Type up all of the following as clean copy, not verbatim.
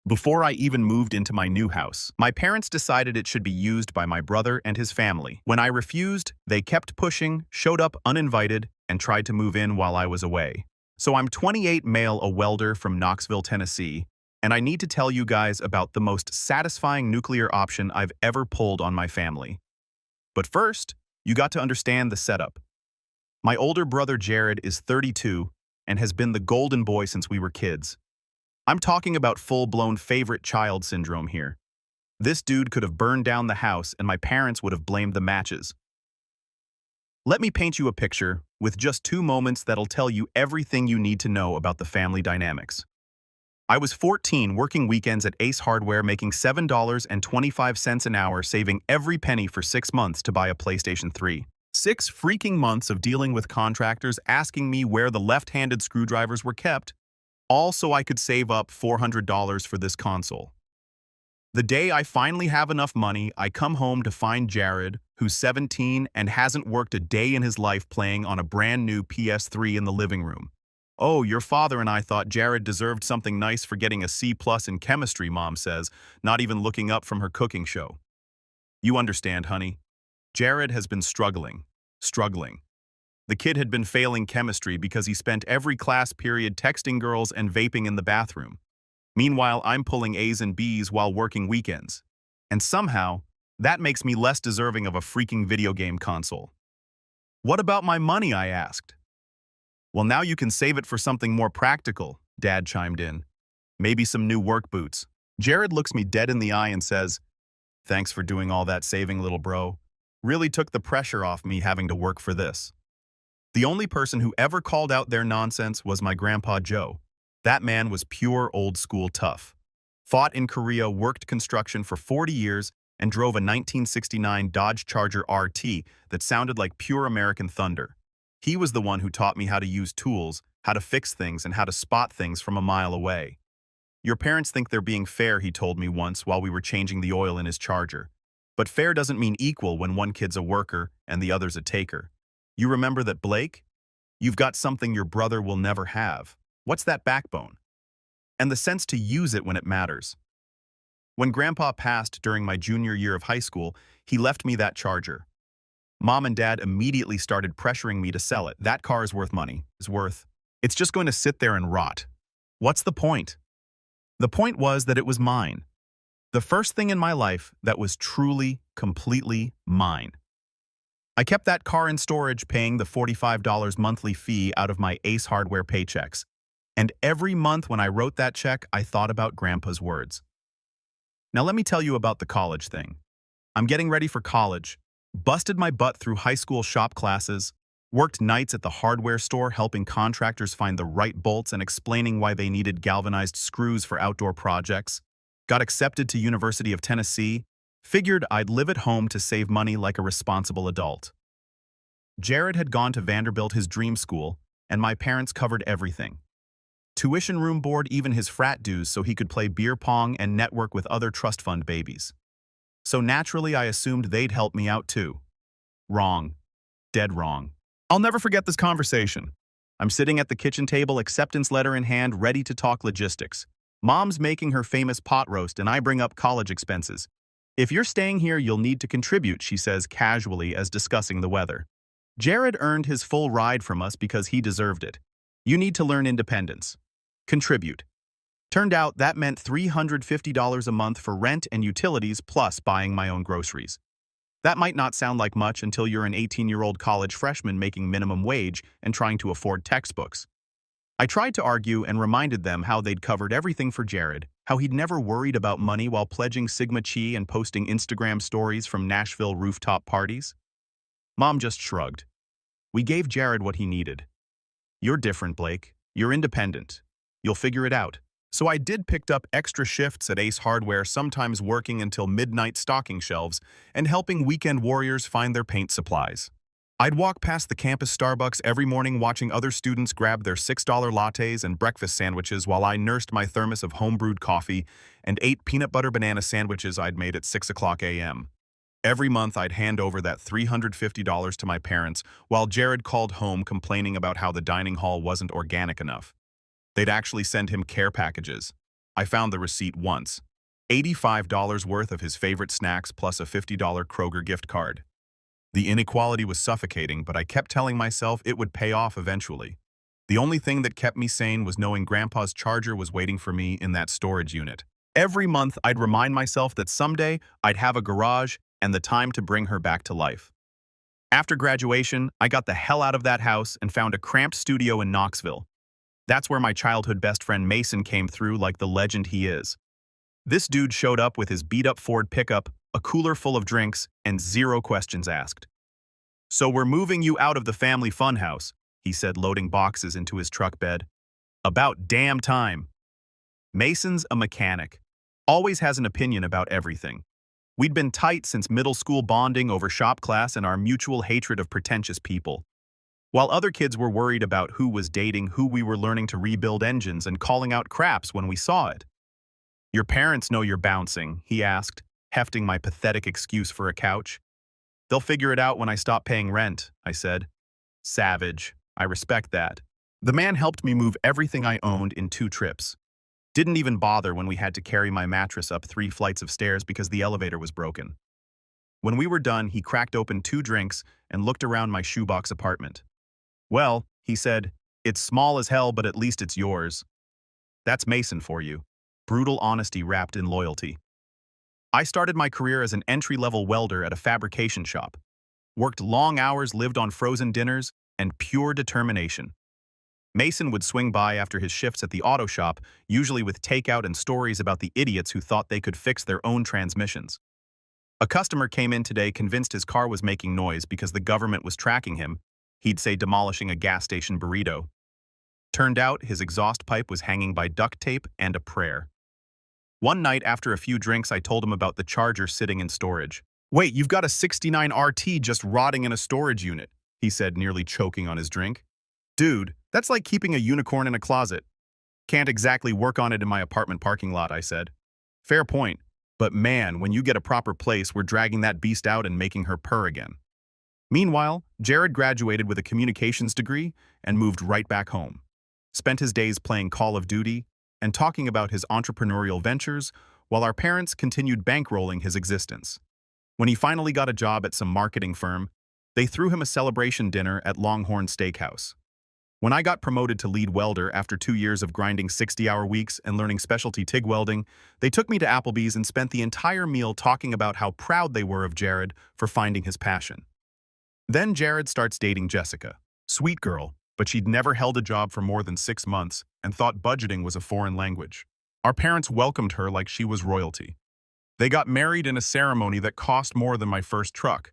Before I even moved into my new house, my parents decided it should be used by my brother and his family. When I refused, they kept pushing, showed up uninvited, and tried to move in while I was away. So I'm 28 male, a welder from Knoxville, Tennessee, and I need to tell you guys about the most satisfying nuclear option I've ever pulled on my family. But first, you got to understand the setup. My older brother Jared is 32 and has been the golden boy since we were kids. I'm talking about full-blown favorite child syndrome here. This dude could have burned down the house and my parents would have blamed the matches. Let me paint you a picture with just 2 moments that'll tell you everything you need to know about the family dynamics. I was 14 working weekends at Ace Hardware making $7.25 an hour, saving every penny for 6 months to buy a PlayStation 3. 6 freaking months of dealing with contractors asking me where the left-handed screwdrivers were kept, all so I could save up $400 for this console. The day I finally have enough money, I come home to find Jared, who's 17 and hasn't worked a day in his life, playing on a brand new PS3 in the living room. "Oh, your father and I thought Jared deserved something nice for getting a C+ in chemistry," Mom says, not even looking up from her cooking show. You understand, honey. Jared has been struggling. The kid had been failing chemistry because he spent every class period texting girls and vaping in the bathroom. Meanwhile, I'm pulling A's and B's while working weekends. And somehow, that makes me less deserving of a freaking video game console. "What about my money?" I asked. "Well, now you can save it for something more practical," Dad chimed in. "Maybe some new work boots." Jared looks me dead in the eye and says, "Thanks for doing all that saving, little bro. Really took the pressure off me having to work for this." The only person who ever called out their nonsense was my grandpa Joe. That man was pure old-school tough. Fought in Korea, worked construction for 40 years, and drove a 1969 Dodge Charger RT that sounded like pure American thunder. He was the one who taught me how to use tools, how to fix things, and how to spot things from a mile away. "Your parents think they're being fair," he told me once while we were changing the oil in his Charger. "But fair doesn't mean equal when one kid's a worker and the other's a taker. You remember that, Blake? You've got something your brother will never have. What's that backbone? And the sense to use it when it matters." When Grandpa passed during my junior year of high school, he left me that Charger. Mom and Dad immediately started pressuring me to sell it. "That car is worth money. It's just going to sit there and rot. What's the point?" The point was that it was mine. The first thing in my life that was truly, completely mine. I kept that car in storage, paying the $45 monthly fee out of my Ace Hardware paychecks. And every month when I wrote that check, I thought about Grandpa's words. Now let me tell you about the college thing. I'm getting ready for college, busted my butt through high school shop classes, worked nights at the hardware store helping contractors find the right bolts and explaining why they needed galvanized screws for outdoor projects, got accepted to University of Tennessee, figured I'd live at home to save money like a responsible adult. Jared had gone to Vanderbilt, his dream school, and my parents covered everything. Tuition, room board, even his frat dues so he could play beer pong and network with other trust fund babies. So naturally, I assumed they'd help me out too. Wrong. Dead wrong. I'll never forget this conversation. I'm sitting at the kitchen table, acceptance letter in hand, ready to talk logistics. Mom's making her famous pot roast and I bring up college expenses. "If you're staying here, you'll need to contribute," she says casually as discussing the weather. Jared earned his full ride from us because he deserved it. "You need to learn independence. Contribute." Turned out that meant $350 a month for rent and utilities plus buying my own groceries. That might not sound like much until you're an 18-year-old college freshman making minimum wage and trying to afford textbooks. I tried to argue and reminded them how they'd covered everything for Jared, how he'd never worried about money while pledging Sigma Chi and posting Instagram stories from Nashville rooftop parties. Mom just shrugged. "We gave Jared what he needed. You're different, Blake. You're independent. You'll figure it out." So I did picked up extra shifts at Ace Hardware, sometimes working until midnight stocking shelves and helping weekend warriors find their paint supplies. I'd walk past the campus Starbucks every morning watching other students grab their $6 lattes and breakfast sandwiches while I nursed my thermos of home-brewed coffee and ate peanut butter banana sandwiches I'd made at 6 o'clock a.m. Every month, I'd hand over that $350 to my parents while Jared called home complaining about how the dining hall wasn't organic enough. They'd actually send him care packages. I found the receipt once. $85 worth of his favorite snacks plus a $50 Kroger gift card. The inequality was suffocating, but I kept telling myself it would pay off eventually. The only thing that kept me sane was knowing Grandpa's charger was waiting for me in that storage unit. Every month, I'd remind myself that someday I'd have a garage and the time to bring her back to life. After graduation, I got the hell out of that house and found a cramped studio in Knoxville. That's where my childhood best friend Mason came through like the legend he is. This dude showed up with his beat-up Ford pickup, a cooler full of drinks, and zero questions asked. "So we're moving you out of the family funhouse," he said, loading boxes into his truck bed. "About damn time." Mason's a mechanic. Always has an opinion about everything. We'd been tight since middle school, bonding over shop class and our mutual hatred of pretentious people. While other kids were worried about who was dating who, we were learning to rebuild engines and calling out craps when we saw it. "Your parents know you're bouncing," he asked, hefting my pathetic excuse for a couch. "They'll figure it out when I stop paying rent," I said. Savage. I respect that. The man helped me move everything I owned in 2 trips. Didn't even bother when we had to carry my mattress up 3 flights of stairs because the elevator was broken. When we were done, he cracked open 2 drinks and looked around my shoebox apartment. "Well," he said, "it's small as hell, but at least it's yours." That's Mason for you. Brutal honesty wrapped in loyalty. I started my career as an entry-level welder at a fabrication shop. Worked long hours, lived on frozen dinners, and pure determination. Mason would swing by after his shifts at the auto shop, usually with takeout and stories about the idiots who thought they could fix their own transmissions. A customer came in today convinced his car was making noise because the government was tracking him. He'd say demolishing a gas station burrito. Turned out his exhaust pipe was hanging by duct tape and a prayer. One night after a few drinks, I told him about the charger sitting in storage. "Wait, you've got a 69 RT just rotting in a storage unit," he said, nearly choking on his drink. "Dude, that's like keeping a unicorn in a closet." "Can't exactly work on it in my apartment parking lot," I said. "Fair point. But man, when you get a proper place, we're dragging that beast out and making her purr again." Meanwhile, Jared graduated with a communications degree and moved right back home. Spent his days playing Call of Duty and talking about his entrepreneurial ventures while our parents continued bankrolling his existence. When he finally got a job at some marketing firm, they threw him a celebration dinner at Longhorn Steakhouse. When I got promoted to lead welder after 2 years of grinding 60-hour weeks and learning specialty TIG welding, they took me to Applebee's and spent the entire meal talking about how proud they were of Jared for finding his passion. Then Jared starts dating Jessica. Sweet girl, but she'd never held a job for more than 6 months and thought budgeting was a foreign language. Our parents welcomed her like she was royalty. They got married in a ceremony that cost more than my first truck.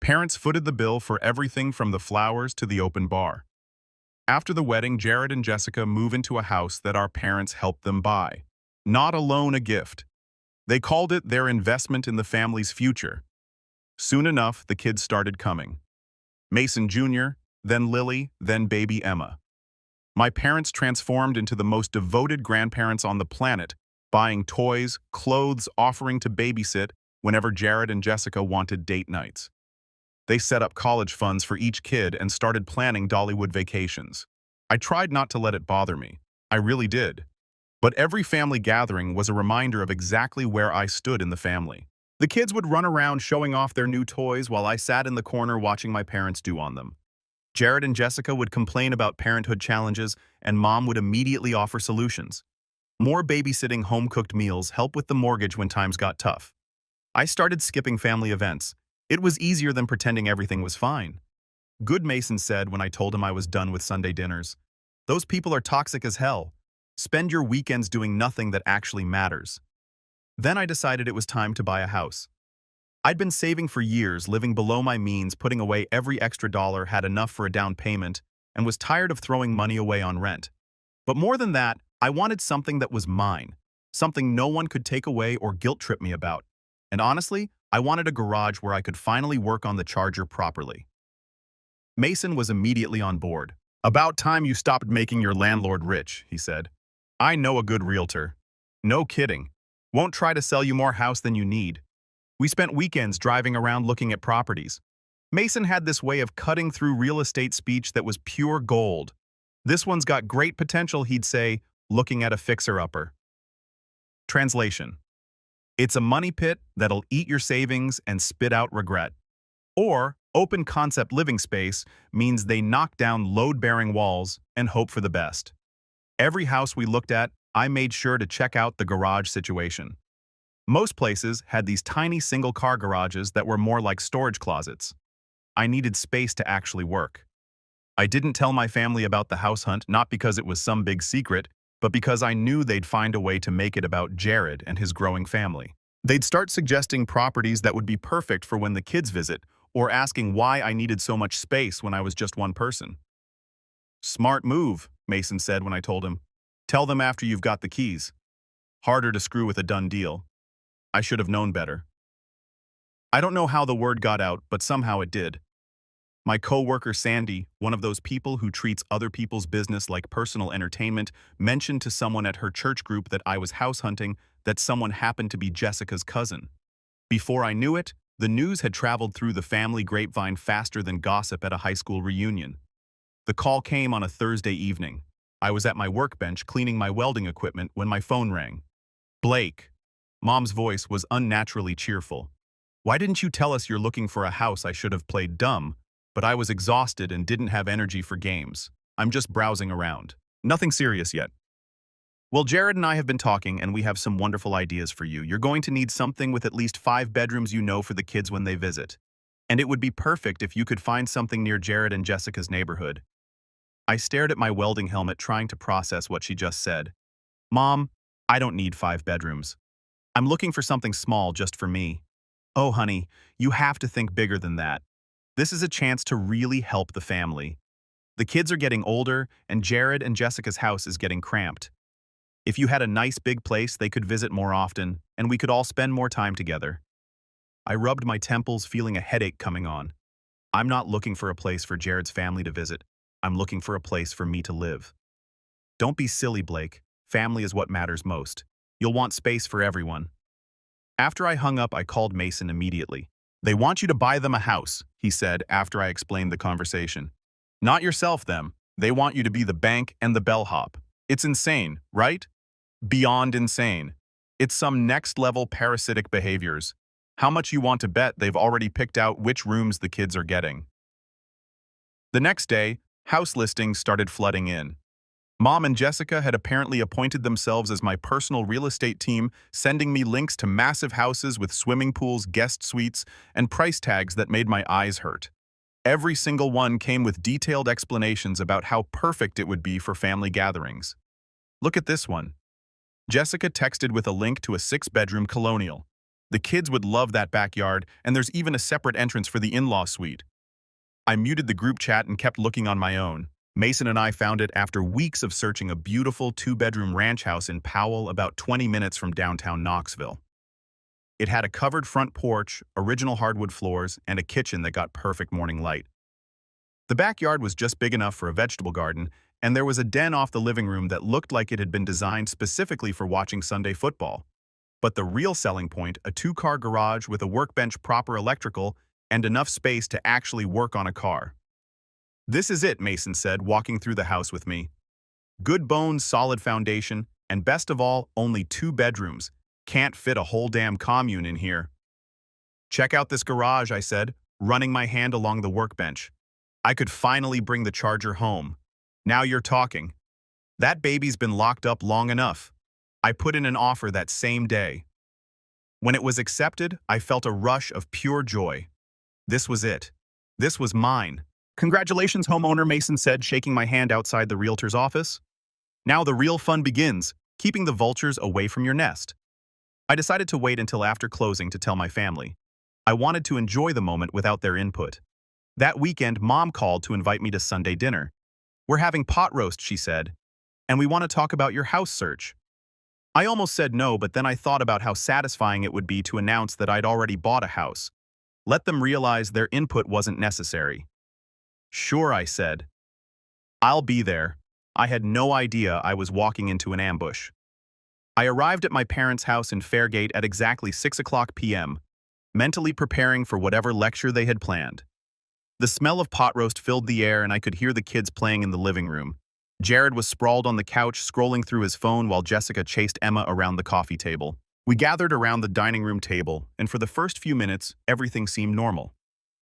Parents footed the bill for everything from the flowers to the open bar. After the wedding, Jared and Jessica move into a house that our parents helped them buy. Not a loan, a gift. They called it their investment in the family's future. Soon enough, the kids started coming. Mason Jr., then Lily, then baby Emma. My parents transformed into the most devoted grandparents on the planet, buying toys, clothes, offering to babysit whenever Jared and Jessica wanted date nights. They set up college funds for each kid and started planning Dollywood vacations. I tried not to let it bother me. I really did. But every family gathering was a reminder of exactly where I stood in the family. The kids would run around showing off their new toys while I sat in the corner watching my parents do on them. Jared and Jessica would complain about parenthood challenges, and Mom would immediately offer solutions. More babysitting, home-cooked meals, help with the mortgage when times got tough. I started skipping family events. It was easier than pretending everything was fine. Good, Mason said when I told him I was done with Sunday dinners. "Those people are toxic as hell. Spend your weekends doing nothing that actually matters." Then I decided it was time to buy a house. I'd been saving for years, living below my means, putting away every extra dollar, had enough for a down payment, and was tired of throwing money away on rent. But more than that, I wanted something that was mine, something no one could take away or guilt-trip me about. And honestly, I wanted a garage where I could finally work on the charger properly. Mason was immediately on board. "About time you stopped making your landlord rich," he said. "I know a good realtor." "No kidding. Won't try to sell you more house than you need." We spent weekends driving around looking at properties. Mason had this way of cutting through real estate speech that was pure gold. "This one's got great potential," he'd say, looking at a fixer-upper. Translation: it's a money pit that'll eat your savings and spit out regret. Or, open concept living space means they knock down load-bearing walls and hope for the best. Every house we looked at, I made sure to check out the garage situation. Most places had these tiny single-car garages that were more like storage closets. I needed space to actually work. I didn't tell my family about the house hunt not because it was some big secret, but because I knew they'd find a way to make it about Jared and his growing family. They'd start suggesting properties that would be perfect for when the kids visit, or asking why I needed so much space when I was just one person. "Smart move," Mason said when I told him. "Tell them after you've got the keys. Harder to screw with a done deal." I should have known better. I don't know how the word got out, but somehow it did. My co-worker Sandy, one of those people who treats other people's business like personal entertainment, mentioned to someone at her church group that I was house hunting that someone happened to be Jessica's cousin. Before I knew it, the news had traveled through the family grapevine faster than gossip at a high school reunion. The call came on a Thursday evening. I was at my workbench cleaning my welding equipment when my phone rang. "Blake." Mom's voice was unnaturally cheerful. "Why didn't you tell us you're looking for a house?" I should have played dumb, but I was exhausted and didn't have energy for games. "I'm just browsing around. Nothing serious yet." "Well, Jared and I have been talking, and we have some wonderful ideas for you. You're going to need something with at least 5 bedrooms for the kids when they visit. And it would be perfect if you could find something near Jared and Jessica's neighborhood." I stared at my welding helmet trying to process what she just said. "Mom, I don't need 5 bedrooms. I'm looking for something small just for me." "Oh, honey, you have to think bigger than that. This is a chance to really help the family. The kids are getting older, and Jared and Jessica's house is getting cramped. If you had a nice big place, they could visit more often, and we could all spend more time together." I rubbed my temples, feeling a headache coming on. I'm not looking for a place for Jared's family to visit. I'm looking for a place for me to live. "Don't be silly, Blake. Family is what matters most. You'll want space for everyone." After I hung up, I called Mason immediately. "They want you to buy them a house," he said after I explained the conversation. "Not yourself, them. They want you to be the bank and the bellhop. It's insane, right? Beyond insane. It's some next-level parasitic behaviors. How much you want to bet they've already picked out which rooms the kids are getting?" The next day, house listings started flooding in. Mom and Jessica had apparently appointed themselves as my personal real estate team, sending me links to massive houses with swimming pools, guest suites, and price tags that made my eyes hurt. Every single one came with detailed explanations about how perfect it would be for family gatherings. "Look at this one." Jessica texted with a link to a 6-bedroom colonial. "The kids would love that backyard, and there's even a separate entrance for the in-law suite." I muted the group chat and kept looking on my own. Mason and I found it after weeks of searching a beautiful 2-bedroom ranch house in Powell, about 20 minutes from downtown Knoxville. It had a covered front porch, original hardwood floors, and a kitchen that got perfect morning light. The backyard was just big enough for a vegetable garden, and there was a den off the living room that looked like it had been designed specifically for watching Sunday football. But the real selling point, a 2-car garage with a workbench, proper electrical, and enough space to actually work on a car. "This is it," Mason said, walking through the house with me. "Good bones, solid foundation, and best of all, only 2 bedrooms. Can't fit a whole damn commune in here." "Check out this garage," I said, running my hand along the workbench. I could finally bring the charger home. "Now you're talking. That baby's been locked up long enough." I put in an offer that same day. When it was accepted, I felt a rush of pure joy. This was it. This was mine. "Congratulations, homeowner," Mason said, shaking my hand outside the realtor's office. "Now the real fun begins, keeping the vultures away from your nest." I decided to wait until after closing to tell my family. I wanted to enjoy the moment without their input. That weekend, Mom called to invite me to Sunday dinner. "We're having pot roast," she said, "and we want to talk about your house search." I almost said no, but then I thought about how satisfying it would be to announce that I'd already bought a house. Let them realize their input wasn't necessary. "Sure," I said. "I'll be there." I had no idea I was walking into an ambush. I arrived at my parents' house in Fairgate at exactly 6:00 p.m., mentally preparing for whatever lecture they had planned. The smell of pot roast filled the air, and I could hear the kids playing in the living room. Jared was sprawled on the couch, scrolling through his phone while Jessica chased Emma around the coffee table. We gathered around the dining room table, and for the first few minutes, everything seemed normal.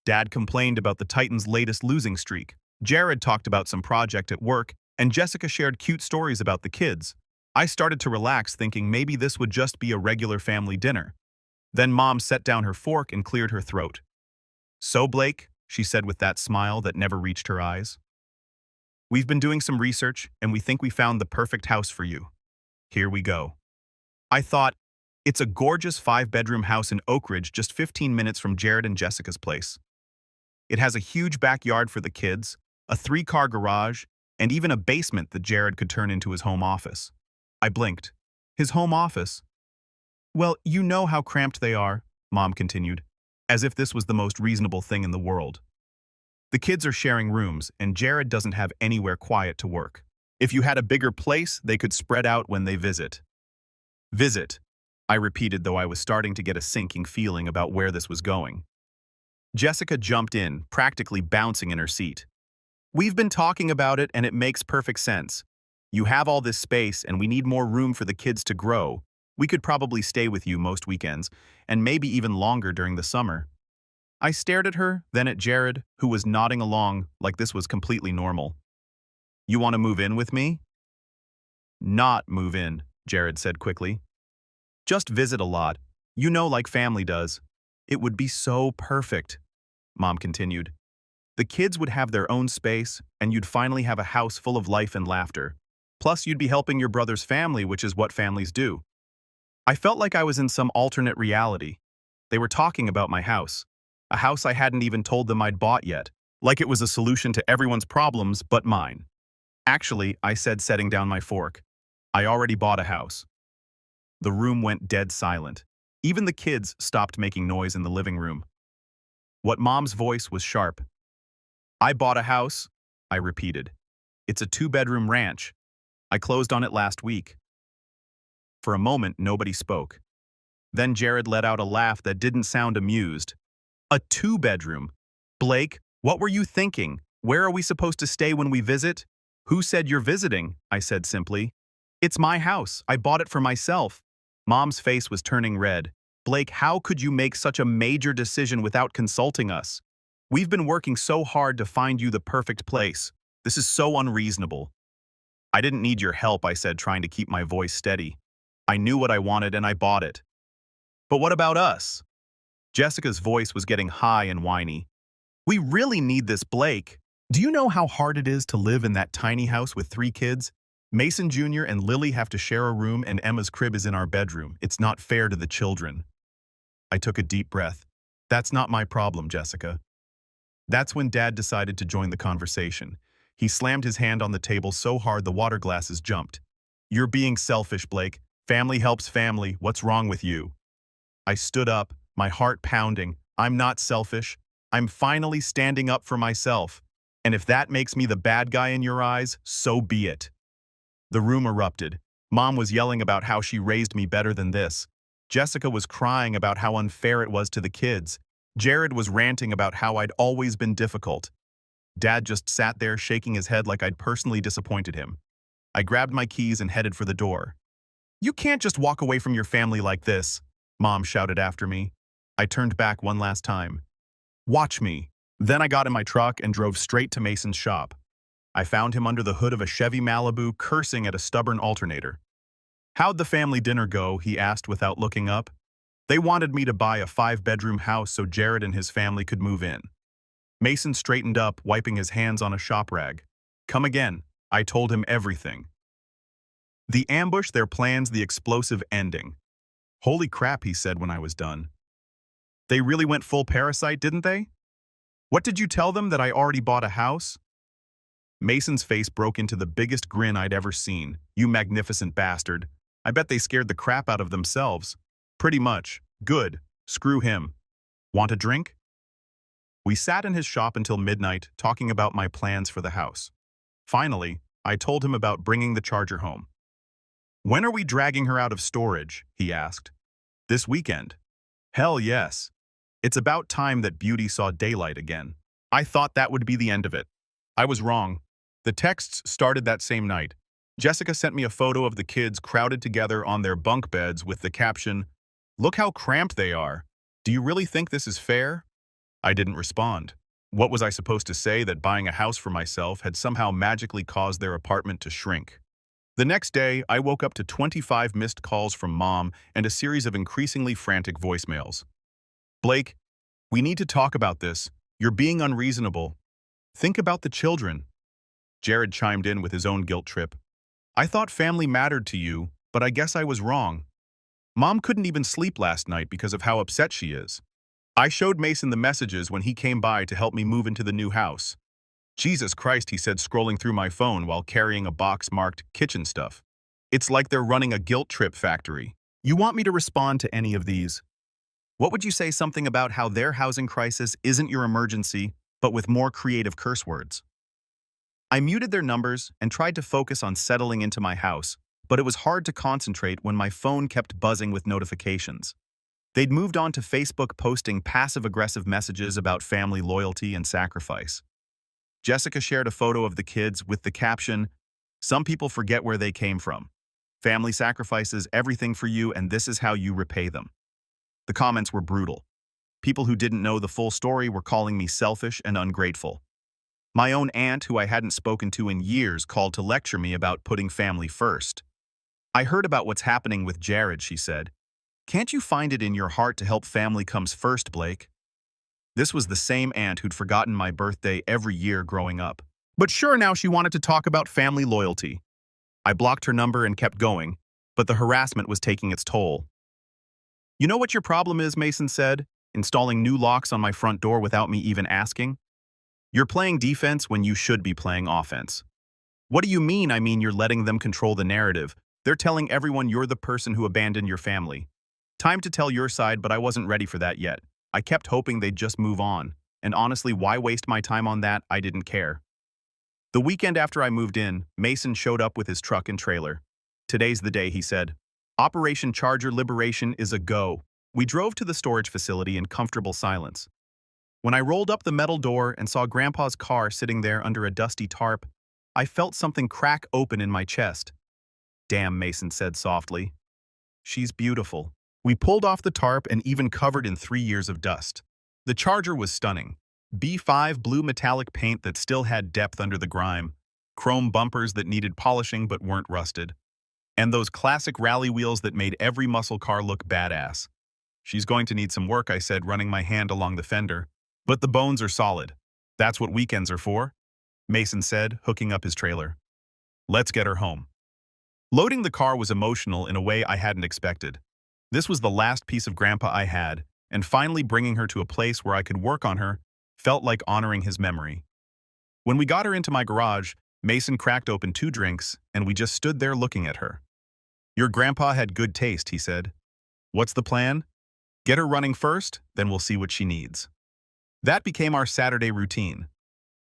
Dad complained about the Titans' latest losing streak. Jared talked about some project at work, and Jessica shared cute stories about the kids. I started to relax, thinking maybe this would just be a regular family dinner. Then Mom set down her fork and cleared her throat. "So, Blake," she said with that smile that never reached her eyes, "we've been doing some research, and we think we found the perfect house for you. Here we go." I thought, it's a gorgeous 5-bedroom house in Oak Ridge, just 15 minutes from Jared and Jessica's place. It has a huge backyard for the kids, a 3-car garage, and even a basement that Jared could turn into his home office. I blinked. His home office? "Well, you know how cramped they are," Mom continued, as if this was the most reasonable thing in the world. "The kids are sharing rooms, and Jared doesn't have anywhere quiet to work. If you had a bigger place, they could spread out when they visit." "Visit," I repeated, though I was starting to get a sinking feeling about where this was going. Jessica jumped in, practically bouncing in her seat. "We've been talking about it, and it makes perfect sense. You have all this space, and we need more room for the kids to grow. We could probably stay with you most weekends, and maybe even longer during the summer." I stared at her, then at Jared, who was nodding along like this was completely normal. "You want to move in with me?" "Not move in," Jared said quickly. "Just visit a lot. You know, like family does." "It would be so perfect," Mom continued. "The kids would have their own space, and you'd finally have a house full of life and laughter. Plus, you'd be helping your brother's family, which is what families do." I felt like I was in some alternate reality. They were talking about my house, a house I hadn't even told them I'd bought yet, like it was a solution to everyone's problems but mine. "Actually," I said, setting down my fork, "I already bought a house." The room went dead silent. Even the kids stopped making noise in the living room. What Mom's voice was sharp. "I bought a house," I repeated. "It's a 2-bedroom ranch. I closed on it last week." For a moment, nobody spoke. Then Jared let out a laugh that didn't sound amused. "A 2-bedroom? Blake, what were you thinking? Where are we supposed to stay when we visit?" "Who said you're visiting?" I said simply. "It's my house. I bought it for myself." Mom's face was turning red. "Blake, how could you make such a major decision without consulting us? We've been working so hard to find you the perfect place. This is so unreasonable." "I didn't need your help," I said, trying to keep my voice steady. "I knew what I wanted and I bought it." "But what about us?" Jessica's voice was getting high and whiny. "We really need this, Blake. Do you know how hard it is to live in that tiny house with 3 kids? Mason Jr. and Lily have to share a room, and Emma's crib is in our bedroom. It's not fair to the children." I took a deep breath. "That's not my problem, Jessica." That's when Dad decided to join the conversation. He slammed his hand on the table so hard the water glasses jumped. "You're being selfish, Blake. Family helps family. What's wrong with you?" I stood up, my heart pounding. "I'm not selfish. I'm finally standing up for myself. And if that makes me the bad guy in your eyes, so be it." The room erupted. Mom was yelling about how she raised me better than this. Jessica was crying about how unfair it was to the kids. Jared was ranting about how I'd always been difficult. Dad just sat there shaking his head like I'd personally disappointed him. I grabbed my keys and headed for the door. "You can't just walk away from your family like this," Mom shouted after me. I turned back one last time. "Watch me." Then I got in my truck and drove straight to Mason's shop. I found him under the hood of a Chevy Malibu, cursing at a stubborn alternator. "How'd the family dinner go?" he asked without looking up. "They wanted me to buy a 5-bedroom house so Jared and his family could move in." Mason straightened up, wiping his hands on a shop rag. "Come again." I told him everything. The ambush, their plans, the explosive ending. "Holy crap," he said when I was done. "They really went full parasite, didn't they? What did you tell them, that I already bought a house?" Mason's face broke into the biggest grin I'd ever seen. "You magnificent bastard. I bet they scared the crap out of themselves." "Pretty much. Good. Screw him. Want a drink?" We sat in his shop until midnight, talking about my plans for the house. Finally, I told him about bringing the charger home. "When are we dragging her out of storage?" he asked. "This weekend." "Hell yes. It's about time that beauty saw daylight again." I thought that would be the end of it. I was wrong. The texts started that same night. Jessica sent me a photo of the kids crowded together on their bunk beds with the caption, "Look how cramped they are. Do you really think this is fair?" I didn't respond. What was I supposed to say, that buying a house for myself had somehow magically caused their apartment to shrink? The next day, I woke up to 25 missed calls from Mom and a series of increasingly frantic voicemails. "Blake, we need to talk about this. You're being unreasonable. Think about the children." Jared chimed in with his own guilt trip. "I thought family mattered to you, but I guess I was wrong. Mom couldn't even sleep last night because of how upset she is." I showed Mason the messages when he came by to help me move into the new house. "Jesus Christ," he said, scrolling through my phone while carrying a box marked kitchen stuff. "It's like they're running a guilt trip factory." You want me to respond to any of these? What would you say something about how their housing crisis isn't your emergency, but with more creative curse words? I muted their numbers and tried to focus on settling into my house, but it was hard to concentrate when my phone kept buzzing with notifications. They'd moved on to Facebook, posting passive-aggressive messages about family loyalty and sacrifice. Jessica shared a photo of the kids with the caption, "Some people forget where they came from. Family sacrifices everything for you, and this is how you repay them." The comments were brutal. People who didn't know the full story were calling me selfish and ungrateful. My own aunt, who I hadn't spoken to in years, called to lecture me about putting family first. "I heard about what's happening with Jared," she said. "Can't you find it in your heart to help family comes first, Blake?" This was the same aunt who'd forgotten my birthday every year growing up. But sure, now she wanted to talk about family loyalty. I blocked her number and kept going, but the harassment was taking its toll. "You know what your problem is," Mason said, "installing new locks on my front door without me even asking? You're playing defense when you should be playing offense." "What do you mean?" "I mean, you're letting them control the narrative. They're telling everyone you're the person who abandoned your family. Time to tell your side, but I wasn't ready for that yet. I kept hoping they'd just move on. And honestly, why waste my time on that? I didn't care." The weekend after I moved in, Mason showed up with his truck and trailer. "Today's the day," he said. "Operation Charger Liberation is a go." We drove to the storage facility in comfortable silence. When I rolled up the metal door and saw Grandpa's car sitting there under a dusty tarp, I felt something crack open in my chest. "Damn," Mason said softly. "She's beautiful." We pulled off the tarp and even covered in 3 years of dust. The Charger was stunning. B5 blue metallic paint that still had depth under the grime, chrome bumpers that needed polishing but weren't rusted, and those classic rally wheels that made every muscle car look badass. "She's going to need some work," I said, running my hand along the fender. "But the bones are solid. That's what weekends are for," Mason said, hooking up his trailer. "Let's get her home." Loading the car was emotional in a way I hadn't expected. This was the last piece of Grandpa I had, and finally bringing her to a place where I could work on her felt like honoring his memory. When we got her into my garage, Mason cracked open 2 drinks, and we just stood there looking at her. "Your grandpa had good taste," he said. "What's the plan? Get her running first, then we'll see what she needs." That became our Saturday routine.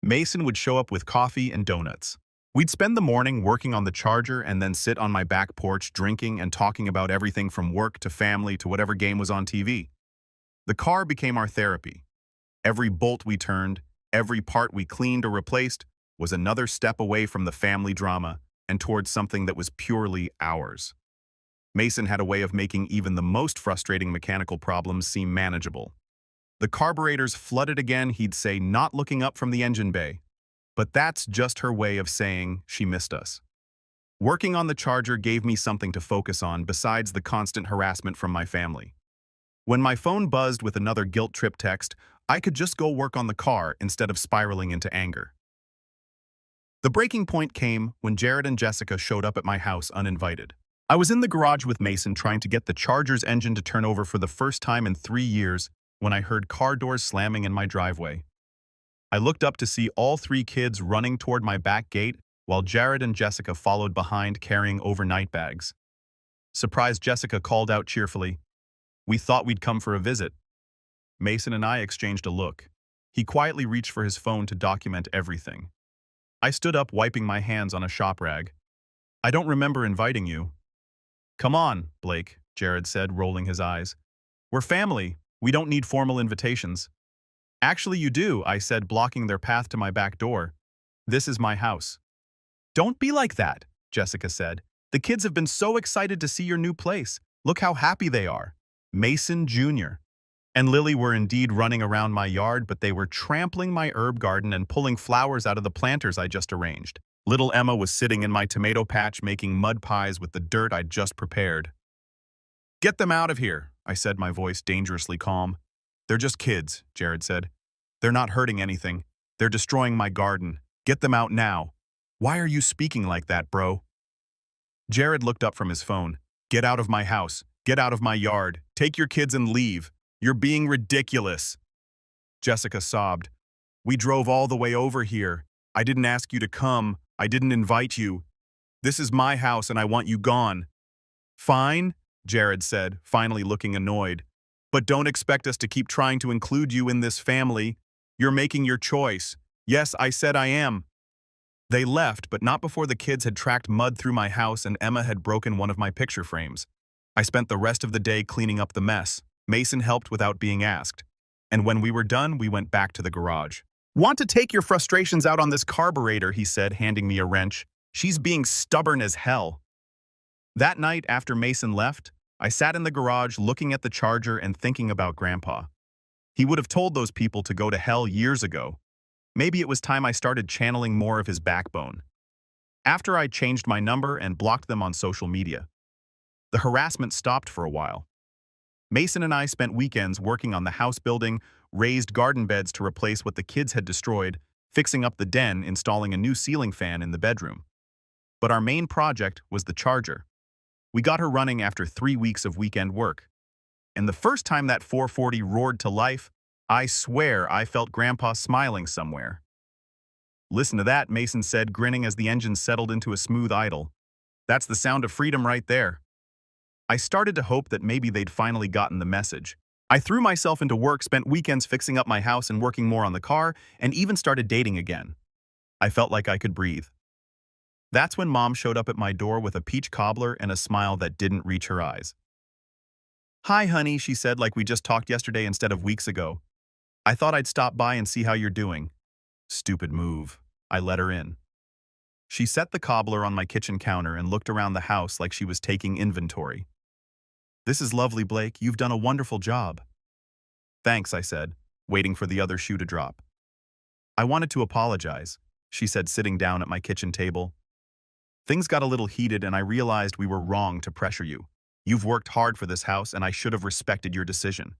Mason would show up with coffee and donuts. We'd spend the morning working on the Charger and then sit on my back porch drinking and talking about everything from work to family to whatever game was on TV. The car became our therapy. Every bolt we turned, every part we cleaned or replaced, was another step away from the family drama and towards something that was purely ours. Mason had a way of making even the most frustrating mechanical problems seem manageable. The carburetors flooded again, he'd say, not looking up from the engine bay. But that's just her way of saying she missed us. Working on the Charger gave me something to focus on besides the constant harassment from my family. When my phone buzzed with another guilt trip text, I could just go work on the car instead of spiraling into anger. The breaking point came when Jared and Jessica showed up at my house uninvited. I was in the garage with Mason trying to get the Charger's engine to turn over for the first time in 3 years when I heard car doors slamming in my driveway. I looked up to see all 3 kids running toward my back gate while Jared and Jessica followed behind carrying overnight bags. Surprised, Jessica called out cheerfully, "We thought we'd come for a visit." Mason and I exchanged a look. He quietly reached for his phone to document everything. I stood up, wiping my hands on a shop rag. "I don't remember inviting you." "Come on, Blake," Jared said, rolling his eyes. "We're family. We don't need formal invitations." "Actually, you do," I said, blocking their path to my back door. This is my house. Don't be like that, Jessica said. The kids have been so excited to see your new place. Look how happy they are. Mason Jr. and Lily were indeed running around my yard, but they were trampling my herb garden and pulling flowers out of the planters I just arranged. Little Emma was sitting in my tomato patch making mud pies with the dirt I'd just prepared. Get them out of here, I said, my voice dangerously calm. They're just kids, Jared said. They're not hurting anything. They're destroying my garden. Get them out now. Why are you speaking like that, bro? Jared looked up from his phone. Get out of my house. Get out of my yard. Take your kids and leave. You're being ridiculous. Jessica sobbed. We drove all the way over here. I didn't ask you to come. I didn't invite you. This is my house and I want you gone. Fine, Jared said, finally looking annoyed. But don't expect us to keep trying to include you in this family. You're making your choice. Yes, I said I am. They left, but not before the kids had tracked mud through my house and Emma had broken one of my picture frames. I spent the rest of the day cleaning up the mess. Mason helped without being asked. And when we were done, we went back to the garage. Want to take your frustrations out on this carburetor, he said, handing me a wrench. She's being stubborn as hell. That night, after Mason left, I sat in the garage looking at the charger and thinking about Grandpa. He would have told those people to go to hell years ago. Maybe it was time I started channeling more of his backbone. After I changed my number and blocked them on social media, the harassment stopped for a while. Mason and I spent weekends working on the house building, raised garden beds to replace what the kids had destroyed, fixing up the den, installing a new ceiling fan in the bedroom. But our main project was the charger. We got her running after 3 weeks of weekend work. And the first time that 440 roared to life, I swear I felt Grandpa smiling somewhere. Listen to that, Mason said, grinning as the engine settled into a smooth idle. That's the sound of freedom right there. I started to hope that maybe they'd finally gotten the message. I threw myself into work, spent weekends fixing up my house and working more on the car, and even started dating again. I felt like I could breathe. That's when Mom showed up at my door with a peach cobbler and a smile that didn't reach her eyes. Hi, honey, she said, like we just talked yesterday instead of weeks ago. I thought I'd stop by and see how you're doing. Stupid move. I let her in. She set the cobbler on my kitchen counter and looked around the house like she was taking inventory. This is lovely, Blake. You've done a wonderful job. Thanks, I said, waiting for the other shoe to drop. I wanted to apologize, she said, sitting down at my kitchen table. Things got a little heated and I realized we were wrong to pressure you. You've worked hard for this house and I should have respected your decision.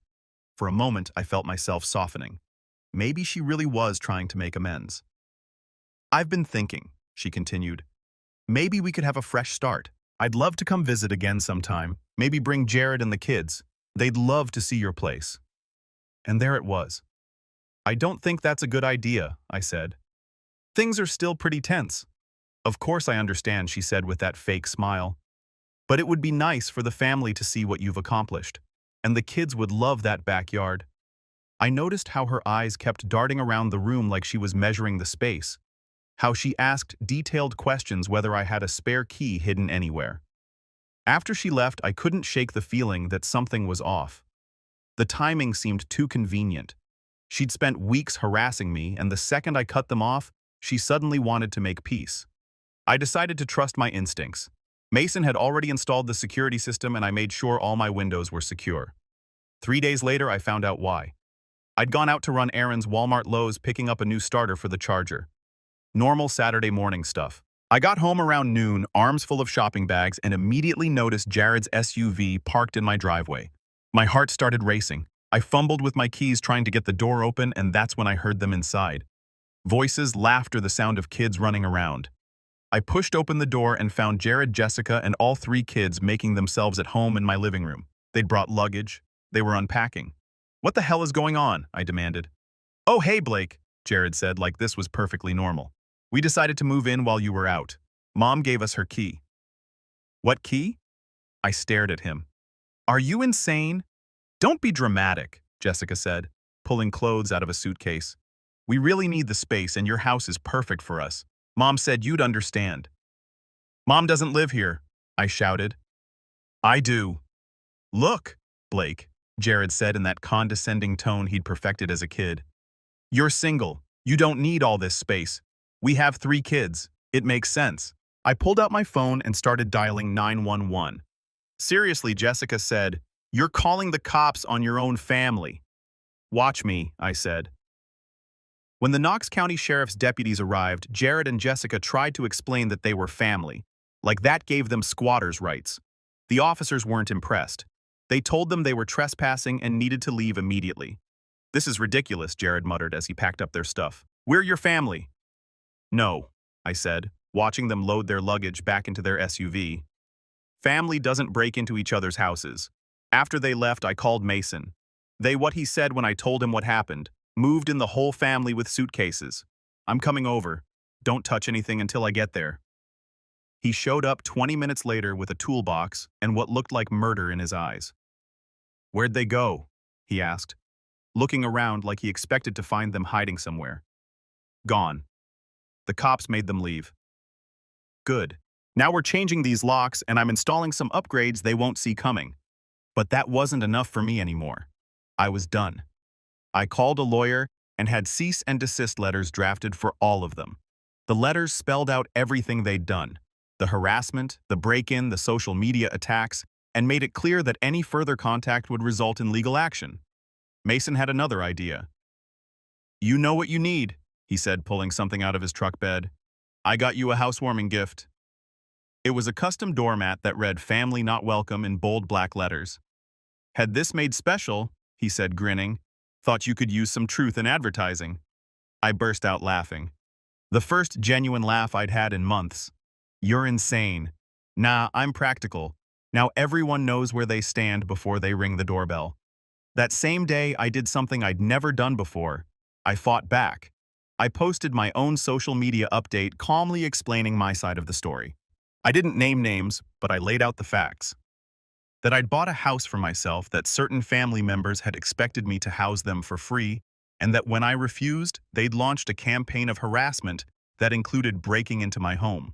For a moment, I felt myself softening. Maybe she really was trying to make amends. I've been thinking, she continued. Maybe we could have a fresh start. I'd love to come visit again sometime. Maybe bring Jared and the kids. They'd love to see your place. And there it was. I don't think that's a good idea, I said. Things are still pretty tense. Of course I understand, she said with that fake smile. But it would be nice for the family to see what you've accomplished. And the kids would love that backyard. I noticed how her eyes kept darting around the room like she was measuring the space. How she asked detailed questions whether I had a spare key hidden anywhere. After she left, I couldn't shake the feeling that something was off. The timing seemed too convenient. She'd spent weeks harassing me, and the second I cut them off, she suddenly wanted to make peace. I decided to trust my instincts. Mason had already installed the security system and I made sure all my windows were secure. 3 days later, I found out why. I'd gone out to run errands Walmart Lowe's picking up a new starter for the charger. Normal Saturday morning stuff. I got home around noon, arms full of shopping bags, and immediately noticed Jared's SUV parked in my driveway. My heart started racing. I fumbled with my keys trying to get the door open, and that's when I heard them inside. Voices, laughter, the sound of kids running around. I pushed open the door and found Jared, Jessica, and all 3 kids making themselves at home in my living room. They'd brought luggage. They were unpacking. What the hell is going on? I demanded. Oh, hey, Blake, Jared said, like this was perfectly normal. We decided to move in while you were out. Mom gave us her key. What key? I stared at him. Are you insane? Don't be dramatic, Jessica said, pulling clothes out of a suitcase. We really need the space and your house is perfect for us. Mom said you'd understand. Mom doesn't live here, I shouted. I do. Look, Blake, Jared said in that condescending tone he'd perfected as a kid. You're single. You don't need all this space. We have 3 kids. It makes sense. I pulled out my phone and started dialing 911. Seriously, Jessica said, "You're calling the cops on your own family." "Watch me," I said. When the Knox County Sheriff's deputies arrived, Jared and Jessica tried to explain that they were family, like that gave them squatters' rights. The officers weren't impressed. They told them they were trespassing and needed to leave immediately. "This is ridiculous," Jared muttered as he packed up their stuff. "We're your family." "No," I said, watching them load their luggage back into their SUV. "Family doesn't break into each other's houses." After they left, I called Mason. What he said when I told him what happened. "Moved in the whole family with suitcases. I'm coming over. Don't touch anything until I get there." He showed up 20 minutes later with a toolbox and what looked like murder in his eyes. "Where'd they go?" he asked, looking around like he expected to find them hiding somewhere. "Gone. The cops made them leave." "Good. Now we're changing these locks and I'm installing some upgrades they won't see coming." But that wasn't enough for me anymore. I was done. I called a lawyer and had cease and desist letters drafted for all of them. The letters spelled out everything they'd done, the harassment, the break-in, the social media attacks, and made it clear that any further contact would result in legal action. Mason had another idea. "You know what you need," he said, pulling something out of his truck bed. "I got you a housewarming gift." It was a custom doormat that read "Family Not Welcome" in bold black letters. "Had this made special," he said, grinning. "Thought you could use some truth in advertising." I burst out laughing. The first genuine laugh I'd had in months. "You're insane." "Nah, I'm practical. Now everyone knows where they stand before they ring the doorbell." That same day, I did something I'd never done before. I fought back. I posted my own social media update calmly explaining my side of the story. I didn't name names, but I laid out the facts. That I'd bought a house for myself, that certain family members had expected me to house them for free, and that when I refused, they'd launched a campaign of harassment that included breaking into my home.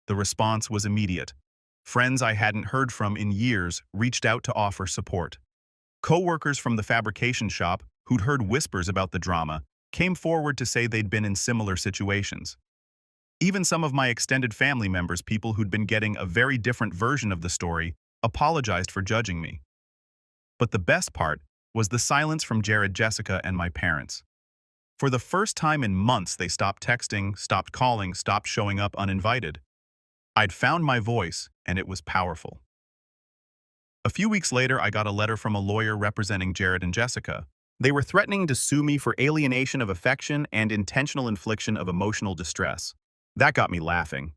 The response was immediate. Friends I hadn't heard from in years reached out to offer support. Co-workers from the fabrication shop, who'd heard whispers about the drama, came forward to say they'd been in similar situations. Even some of my extended family members, people who'd been getting a very different version of the story, apologized for judging me. But the best part was the silence from Jared, Jessica, and my parents. For the first time in months, they stopped texting, stopped calling, stopped showing up uninvited. I'd found my voice, and it was powerful. A few weeks later, I got a letter from a lawyer representing Jared and Jessica. They were threatening to sue me for alienation of affection and intentional infliction of emotional distress. That got me laughing.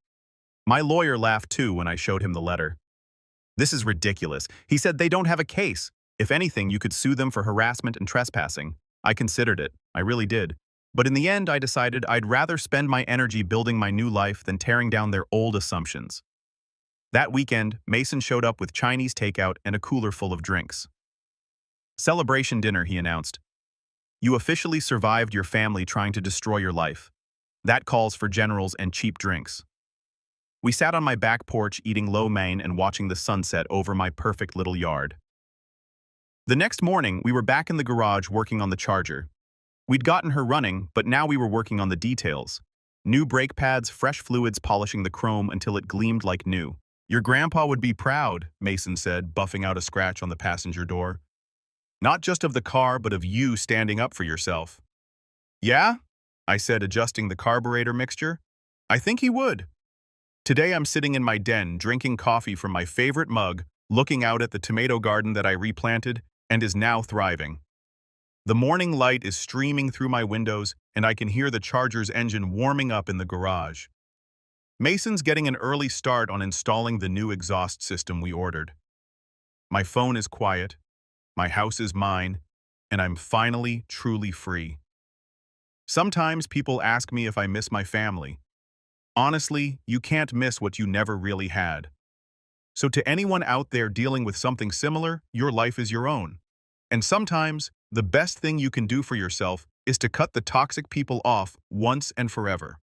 My lawyer laughed too when I showed him the letter. "This is ridiculous." He said, "They don't have a case. If anything, you could sue them for harassment and trespassing." I considered it. I really did. But in the end, I decided I'd rather spend my energy building my new life than tearing down their old assumptions. That weekend, Mason showed up with Chinese takeout and a cooler full of drinks. "Celebration dinner," he announced. "You officially survived your family trying to destroy your life. That calls for generals and cheap drinks." We sat on my back porch eating lo mein and watching the sunset over my perfect little yard. The next morning, we were back in the garage working on the Charger. We'd gotten her running, but now we were working on the details. New brake pads, fresh fluids polishing the chrome until it gleamed like new. "Your grandpa would be proud," Mason said, buffing out a scratch on the passenger door. "Not just of the car, but of you standing up for yourself." "Yeah?" I said, adjusting the carburetor mixture. "I think he would." Today I'm sitting in my den, drinking coffee from my favorite mug, looking out at the tomato garden that I replanted and is now thriving. The morning light is streaming through my windows, and I can hear the Charger's engine warming up in the garage. Mason's getting an early start on installing the new exhaust system we ordered. My phone is quiet, my house is mine, and I'm finally truly free. Sometimes people ask me if I miss my family. Honestly, you can't miss what you never really had. So to anyone out there dealing with something similar, your life is your own. And sometimes, the best thing you can do for yourself is to cut the toxic people off once and forever.